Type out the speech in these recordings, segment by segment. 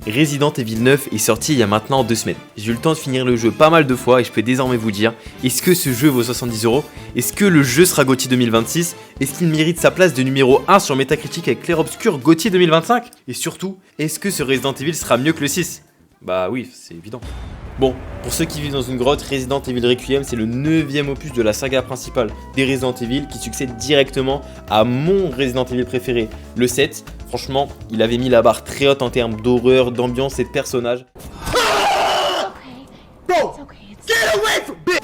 Resident Evil 9 est sorti il y a maintenant 2 semaines. J'ai eu le temps de finir le jeu pas mal de fois et je peux désormais vous dire, est-ce que ce jeu vaut 70 €? Est-ce que le jeu sera GOTY 2026? Est-ce qu'il mérite sa place de numéro 1 sur Metacritic avec Clair Obscur GOTY 2025? Et surtout, est-ce que ce Resident Evil sera mieux que le 6? Bah oui, c'est évident. Bon, pour ceux qui vivent dans une grotte, Resident Evil Requiem, c'est le 9e opus de la saga principale des Resident Evil qui succède directement à mon Resident Evil préféré, le 7. Franchement, il avait mis la barre très haute en termes d'horreur, d'ambiance et de personnages.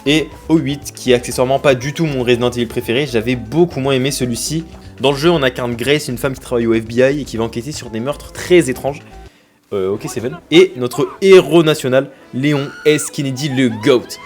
Et au 8, qui est accessoirement pas du tout mon Resident Evil préféré, j'avais beaucoup moins aimé celui-ci. Dans le jeu, on incarne Grace, une femme qui travaille au FBI et qui va enquêter sur des meurtres très étranges. Ok Seven. Et notre héros national, Léon S. Kennedy, le GOAT.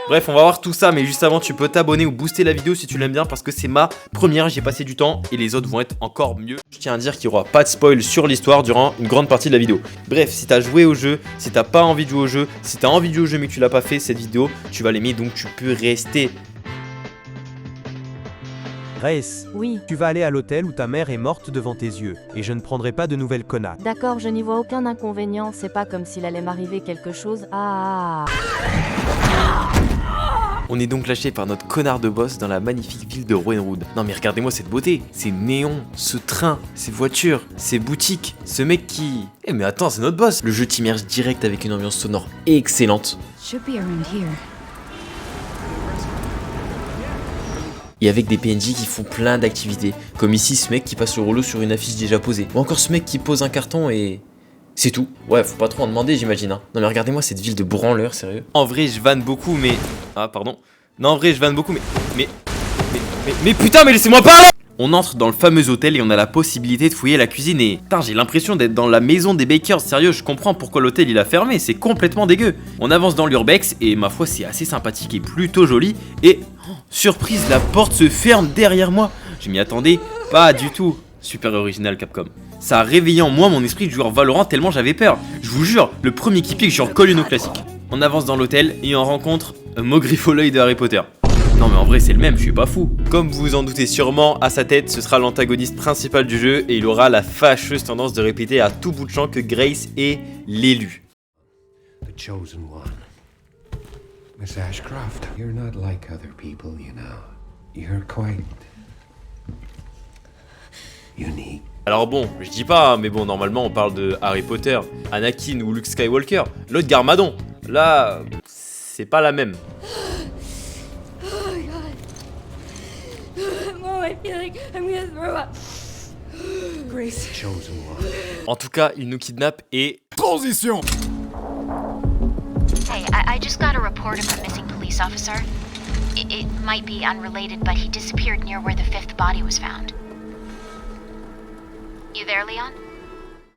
Bref, on va voir tout ça, mais juste avant, tu peux t'abonner ou booster la vidéo si tu l'aimes bien parce que c'est ma première, j'ai passé du temps et les autres vont être encore mieux. Je tiens à dire qu'il n'y aura pas de spoil sur l'histoire durant une grande partie de la vidéo. Bref, si t'as joué au jeu, si t'as pas envie de jouer au jeu, si t'as envie de jouer au jeu mais que tu l'as pas fait, cette vidéo, tu vas l'aimer donc tu peux rester. Grace, Oui, tu vas aller à l'hôtel où ta mère est morte devant tes yeux, et je ne prendrai pas de nouvelles connards. d'accord, je n'y vois aucun inconvénient, c'est pas comme s'il allait m'arriver quelque chose. On est donc lâché par notre connard de boss dans la magnifique ville de Roenwood. Non mais regardez-moi cette beauté, ces néons, ce train, ces voitures, ces boutiques, ce mec qui... Eh mais attends, c'est notre boss. Le jeu t'immerge direct avec une ambiance sonore excellente. Should be around here. Et avec des PNJ qui font plein d'activités, comme ici ce mec qui passe le rouleau sur une affiche déjà posée, ou encore ce mec qui pose un carton et... c'est tout. Ouais, faut pas trop en demander j'imagine hein. Non mais regardez-moi cette ville de branleurs, sérieux. En vrai je vanne beaucoup mais... Ah pardon. Non en vrai je vanne beaucoup mais putain mais laissez-moi parler. On entre dans le fameux hôtel et on a la possibilité de fouiller la cuisine et... Putain j'ai l'impression d'être dans la maison des Bakers, sérieux je comprends pourquoi l'hôtel il a fermé, c'est complètement dégueu. On avance dans l'urbex et ma foi c'est assez sympathique et plutôt joli et... Oh, surprise, la porte se ferme derrière moi. Je m'y attendais pas du tout. Super original Capcom. Ça a réveillé en moi mon esprit de joueur Valorant tellement j'avais peur. Je vous jure, le premier qui pique je recolle une au classique. On avance dans l'hôtel et on rencontre un Mogriffe l'œil de Harry Potter. Non mais en vrai c'est le même, je suis pas fou. Comme vous vous en doutez sûrement, à sa tête ce sera l'antagoniste principal du jeu et il aura la fâcheuse tendance de répéter à tout bout de champ que Grace est l'élu. The chosen one. Miss Ashcroft, you're not like other people, you know. You're quite unique. Alors bon, je dis pas, mais bon normalement on parle de Harry Potter, Anakin ou Luke Skywalker, l'autre Garmadon. Là, c'est pas la même. Oh my god. Mom, I feel like I'm gonna throw up. Grace. Chosen one. En tout cas, il nous kidnappe et... Transition! Hey, I just got a report of a missing police officer. It might be unrelated, but he disappeared near where the 5th body was found. You there, Leon?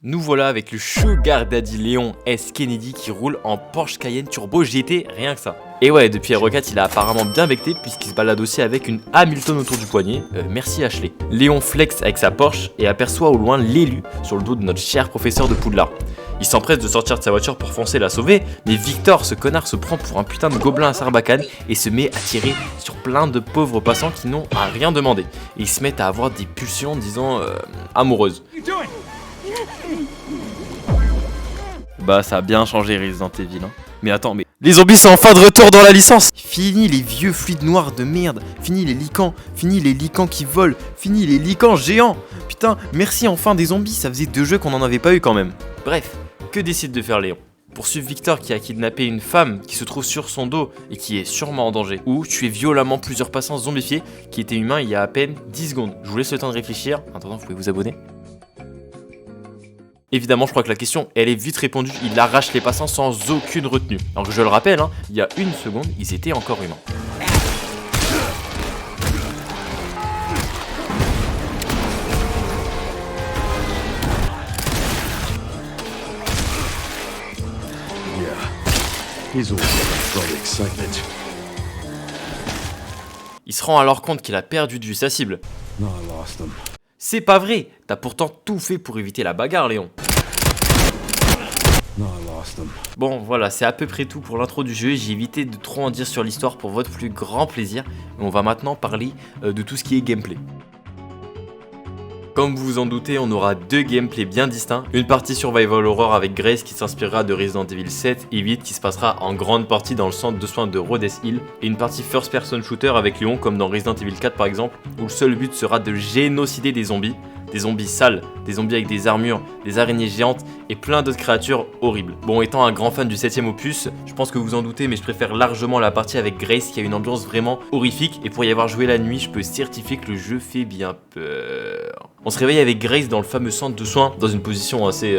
Nous voilà avec le Sugar Daddy Léon S. Kennedy qui roule en Porsche Cayenne Turbo GT, rien que ça. Et ouais, depuis Hero 4, il a apparemment bien becté puisqu'il se balade aussi avec une Hamilton autour du poignet. Merci Ashley. Léon flex avec sa Porsche et aperçoit au loin l'élu sur le dos de notre cher professeur de Poudlard. Il s'empresse de sortir de sa voiture pour foncer la sauver, mais Victor, ce connard, se prend pour un putain de gobelin à Sarbacane et se met à tirer sur plein de pauvres passants qui n'ont à rien demandé. Et ils se mettent à avoir des pulsions, disons, amoureuses. Bah ça a bien changé Resident Evil hein. Mais attends, mais... Les zombies sont enfin de retour dans la licence. Fini les vieux fluides noirs de merde. Fini les licans qui volent. Fini les licans géants. Putain, merci enfin des zombies, ça faisait 2 jeux qu'on en avait pas eu quand même. Bref, que décide de faire Léon? Poursuivre Victor qui a kidnappé une femme qui se trouve sur son dos et qui est sûrement en danger. Ou tuer violemment plusieurs passants zombifiés qui étaient humains il y a à peine 10 secondes. Je vous laisse le temps de réfléchir. En attendant, vous pouvez vous abonner. Évidemment, je crois que la question, elle est vite répondue. Il arrache les passants sans aucune retenue. Alors que je le rappelle, hein, il y a 1 seconde, ils étaient encore humains. Il se rend alors compte qu'il a perdu de vue sa cible. No, I lost them. C'est pas vrai, t'as pourtant tout fait pour éviter la bagarre, Léon. No, I lost them. Bon, voilà, c'est à peu près tout pour l'intro du jeu. J'ai évité de trop en dire sur l'histoire pour votre plus grand plaisir. On va maintenant parler de tout ce qui est gameplay. Comme vous vous en doutez, on aura deux gameplays bien distincts. Une partie survival horror avec Grace qui s'inspirera de Resident Evil 7 et 8 qui se passera en grande partie dans le centre de soins de Rhodes Hill. Et une partie first person shooter avec Léon comme dans Resident Evil 4 par exemple, où le seul but sera de génocider des zombies sales, des zombies avec des armures, des araignées géantes et plein d'autres créatures horribles. Bon, étant un grand fan du 7ème opus, je pense que vous en doutez, mais je préfère largement la partie avec Grace qui a une ambiance vraiment horrifique, et pour y avoir joué la nuit, je peux certifier que le jeu fait bien peur. On se réveille avec Grace dans le fameux centre de soins, dans une position assez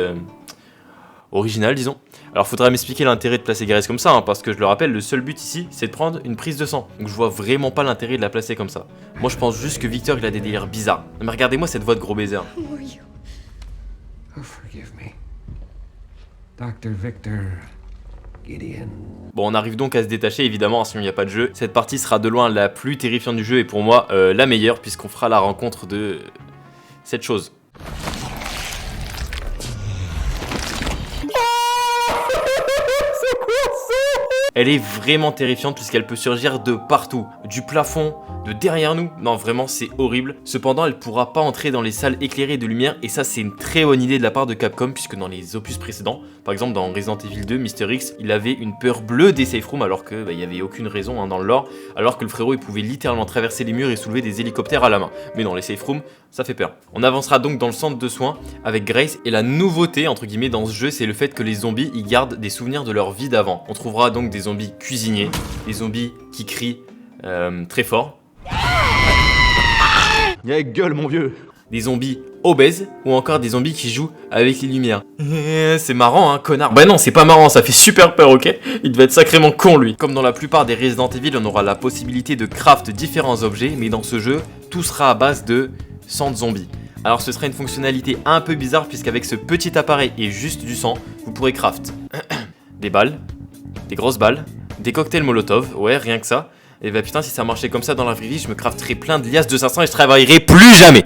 originale, disons. Alors faudra m'expliquer l'intérêt de placer Grace comme ça, hein, parce que je le rappelle, le seul but ici, c'est de prendre une prise de sang. Donc je vois vraiment pas l'intérêt de la placer comme ça. Moi je pense juste que Victor il a des délires bizarres. Mais regardez-moi cette voix de gros baiser. Who are you? Oh, forgive me. Dr. Victor Gideon. Bon, on arrive donc à se détacher évidemment, sinon il n'y a pas de jeu. Cette partie sera de loin la plus terrifiante du jeu et pour moi la meilleure, puisqu'on fera la rencontre de cette chose. Elle est vraiment terrifiante puisqu'elle peut surgir de partout, du plafond, de derrière nous. Non, vraiment, c'est horrible. Cependant, elle pourra pas entrer dans les salles éclairées de lumière et ça, c'est une très bonne idée de la part de Capcom puisque dans les opus précédents, par exemple dans Resident Evil 2, Mr. X, il avait une peur bleue des safe rooms alors que il y avait aucune raison hein, dans le lore, alors que le frérot il pouvait littéralement traverser les murs et soulever des hélicoptères à la main. Mais dans les safe rooms, ça fait peur. On avancera donc dans le centre de soins avec Grace et la nouveauté entre guillemets dans ce jeu, c'est le fait que les zombies ils gardent des souvenirs de leur vie d'avant. On trouvera donc des zombies cuisiniers, des zombies qui crient très fort. Y'a gueule mon vieux. Des zombies obèses ou encore des zombies qui jouent avec les lumières. C'est marrant hein, connard. Bah non, c'est pas marrant, ça fait super peur, ok? Il devait être sacrément con lui. Comme dans la plupart des Resident Evil, on aura la possibilité de craft différents objets, mais dans ce jeu, tout sera à base de sang de zombies. Alors ce sera une fonctionnalité un peu bizarre puisqu'avec ce petit appareil et juste du sang, vous pourrez craft des balles, des grosses balles, des cocktails Molotov, ouais rien que ça. Et bah putain si ça marchait comme ça dans la vraie vie, je me crafterais plein de liasses de 500 et je travaillerais plus jamais.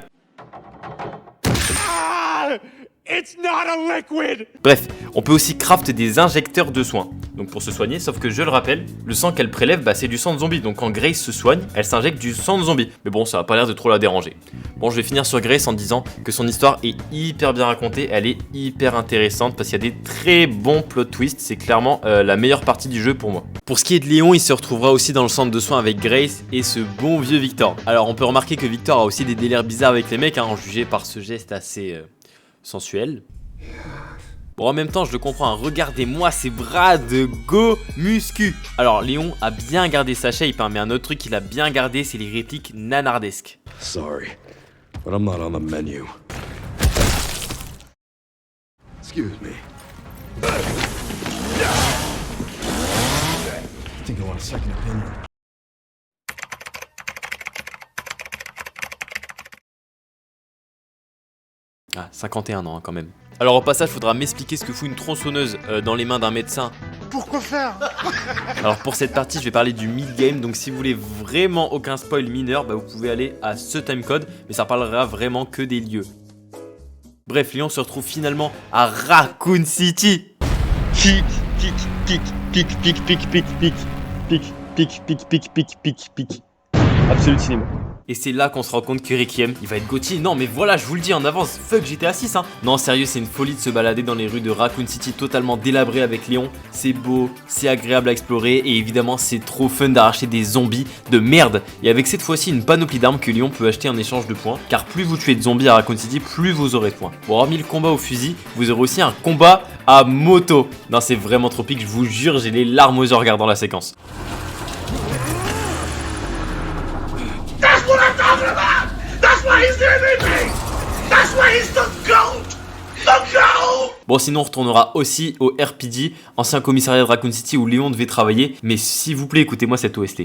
It's not a liquid. Bref, on peut aussi craft des injecteurs de soins. Donc pour se soigner, sauf que je le rappelle, le sang qu'elle prélève, bah c'est du sang de zombie. Donc quand Grace se soigne, elle s'injecte du sang de zombie. Mais bon, ça a pas l'air de trop la déranger. Bon, je vais finir sur Grace en disant que son histoire est hyper bien racontée, elle est hyper intéressante parce qu'il y a des très bons plot twists. C'est clairement la meilleure partie du jeu pour moi. Pour ce qui est de Léon, il se retrouvera aussi dans le centre de soins avec Grace et ce bon vieux Victor. Alors on peut remarquer que Victor a aussi des délires bizarres avec les mecs, hein, en jugé par ce geste assez sensuel. Bon, en même temps, je le comprends, hein. Regardez-moi ces bras de go muscu. Alors, Léon a bien gardé sa shape, hein, mais un autre truc qu'il a bien gardé, c'est les répliques nanardesques. Sorry, but I'm not on the menu. Excuse me. I think I want a second opinion. Ah, 51 ans hein, quand même. Alors au passage, faudra m'expliquer ce que fout une tronçonneuse dans les mains d'un médecin. Pourquoi faire? Alors pour cette partie, je vais parler du mid-game, donc si vous voulez vraiment aucun spoil mineur, bah, vous pouvez aller à ce timecode, mais ça parlera vraiment que des lieux. Bref, Léon se retrouve finalement à Raccoon City. Pic, pic, pic, pic, pic, pic, pic, pic, pic, pic, pic, pic, pic, pic, pic. Absolute cinéma. Et c'est là qu'on se rend compte que Requiem, il va être Gauthier. Non mais voilà, je vous le dis en avance, fuck GTA 6 hein. Non sérieux, c'est une folie de se balader dans les rues de Raccoon City totalement délabrées avec Léon. C'est beau, c'est agréable à explorer et évidemment c'est trop fun d'arracher des zombies de merde. Et avec cette fois-ci une panoplie d'armes que Léon peut acheter en échange de points. Car plus vous tuez de zombies à Raccoon City, plus vous aurez de points. Bon, hormis le combat au fusil, vous aurez aussi un combat à moto. Non c'est vraiment trop pique, je vous jure, j'ai les larmes aux yeux en regardant la séquence. Bon sinon on retournera aussi au RPD, ancien commissariat de Raccoon City où Léon devait travailler, mais s'il vous plaît écoutez-moi cette OST.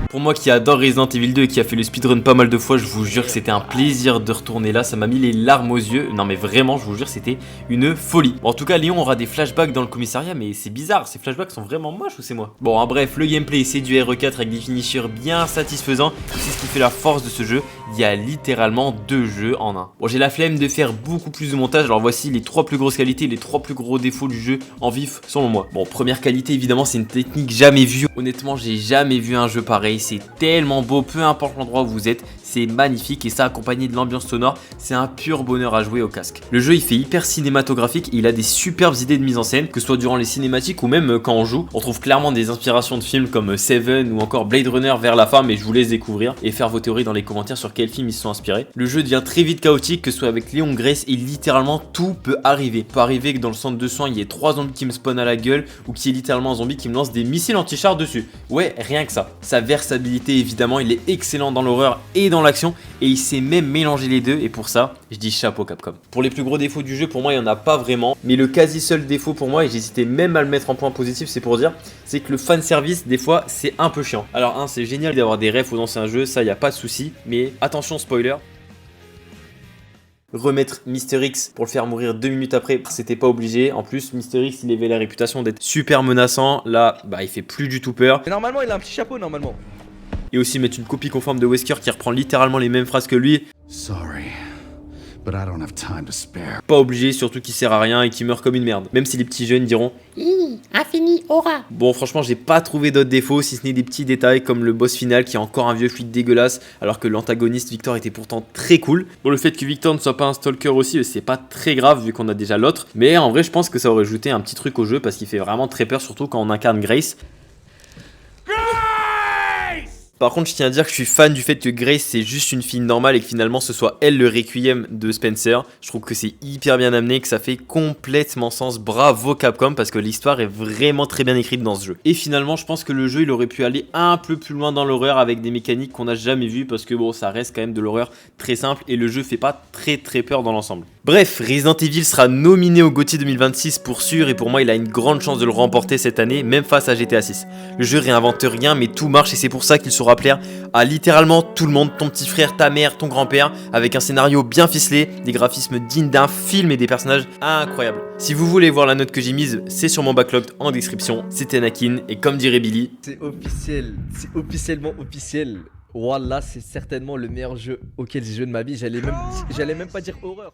Pour moi qui adore Resident Evil 2 et qui a fait le speedrun pas mal de fois, je vous jure que c'était un plaisir de retourner là, ça m'a mis les larmes aux yeux. Non mais vraiment, je vous jure, c'était une folie. Bon, en tout cas, Léon aura des flashbacks dans le commissariat, mais c'est bizarre, ces flashbacks sont vraiment moches ou c'est moi? Bon, bref, le gameplay c'est du RE4 avec des finishers bien satisfaisants, c'est ce qui fait la force de ce jeu. il y a littéralement 2 jeux en un. Bon, j'ai la flemme de faire beaucoup plus de montage, alors voici les 3 plus grosses qualités, les 3 plus gros défauts du jeu en vif selon moi. Bon, première qualité évidemment, c'est une technique jamais vue. Honnêtement, j'ai jamais vu un jeu pareil, c'est tellement beau, peu importe l'endroit où vous êtes, c'est magnifique et ça accompagné de l'ambiance sonore, c'est un pur bonheur à jouer au casque. Le jeu il fait hyper cinématographique, il a des superbes idées de mise en scène, que ce soit durant les cinématiques ou même quand on joue. On trouve clairement des inspirations de films comme Seven ou encore Blade Runner vers la fin, mais je vous laisse découvrir et faire vos théories dans les commentaires sur quels films ils se sont inspirés. Le jeu devient très vite chaotique, que ce soit avec Leon Grace et littéralement tout peut arriver. Il peut arriver que dans le centre de soins il y ait 3 zombies qui me spawnent à la gueule ou qu'il y ait littéralement un zombie qui me lance des missiles anti-char dessus. Ouais, rien que ça. Sa versabilité évidemment, il est excellent dans l'horreur et dans l'action et il sait même mélanger les deux et pour ça, je dis chapeau Capcom. Pour les plus gros défauts du jeu, pour moi il n'y en a pas vraiment, mais le quasi seul défaut pour moi, et j'hésitais même à le mettre en point positif, c'est pour dire, c'est que le fanservice des fois c'est un peu chiant. Alors c'est génial d'avoir des refs aux anciens jeux, ça y a pas de souci, mais attention spoiler. Remettre Mister X pour le faire mourir 2 minutes après, c'était pas obligé. En plus, Mister X il avait la réputation d'être super menaçant. Là, bah il fait plus du tout peur. Mais normalement, il a un petit chapeau normalement. Et aussi mettre une copie conforme de Wesker qui reprend littéralement les mêmes phrases que lui. Sorry, but I don't have time to spare. Pas obligé, surtout qu'il sert à rien et qu'il meurt comme une merde. Même si les petits jeunes diront infini aura. Bon, franchement, j'ai pas trouvé d'autres défauts si ce n'est des petits détails comme le boss final qui a encore un vieux fluide dégueulasse alors que l'antagoniste Victor était pourtant très cool. Bon, le fait que Victor ne soit pas un stalker aussi, c'est pas très grave vu qu'on a déjà l'autre. Mais en vrai, je pense que ça aurait ajouté un petit truc au jeu parce qu'il fait vraiment très peur, surtout quand on incarne Grace. Par contre, je tiens à dire que je suis fan du fait que Grace c'est juste une fille normale et que finalement ce soit elle le requiem de Spencer. Je trouve que c'est hyper bien amené, que ça fait complètement sens. Bravo Capcom parce que l'histoire est vraiment très bien écrite dans ce jeu. Et finalement, je pense que le jeu il aurait pu aller un peu plus loin dans l'horreur avec des mécaniques qu'on n'a jamais vues parce que bon, ça reste quand même de l'horreur très simple et le jeu fait pas très peur dans l'ensemble. Bref, Resident Evil sera nominé au GOTY 2026 pour sûr et pour moi il a une grande chance de le remporter cette année, même face à GTA 6. Le jeu réinvente rien mais tout marche et c'est pour ça qu'il sera plaire à littéralement tout le monde, ton petit frère, ta mère, ton grand-père, avec un scénario bien ficelé, des graphismes dignes d'un film et des personnages incroyables. Si vous voulez voir la note que j'ai mise, c'est sur mon backlog en description, c'était Anakin et comme dirait Billy, C'est officiel, c'est officiellement officiel. Wallah, c'est certainement le meilleur jeu auquel j'ai joué de ma vie. J'allais même pas dire horreur.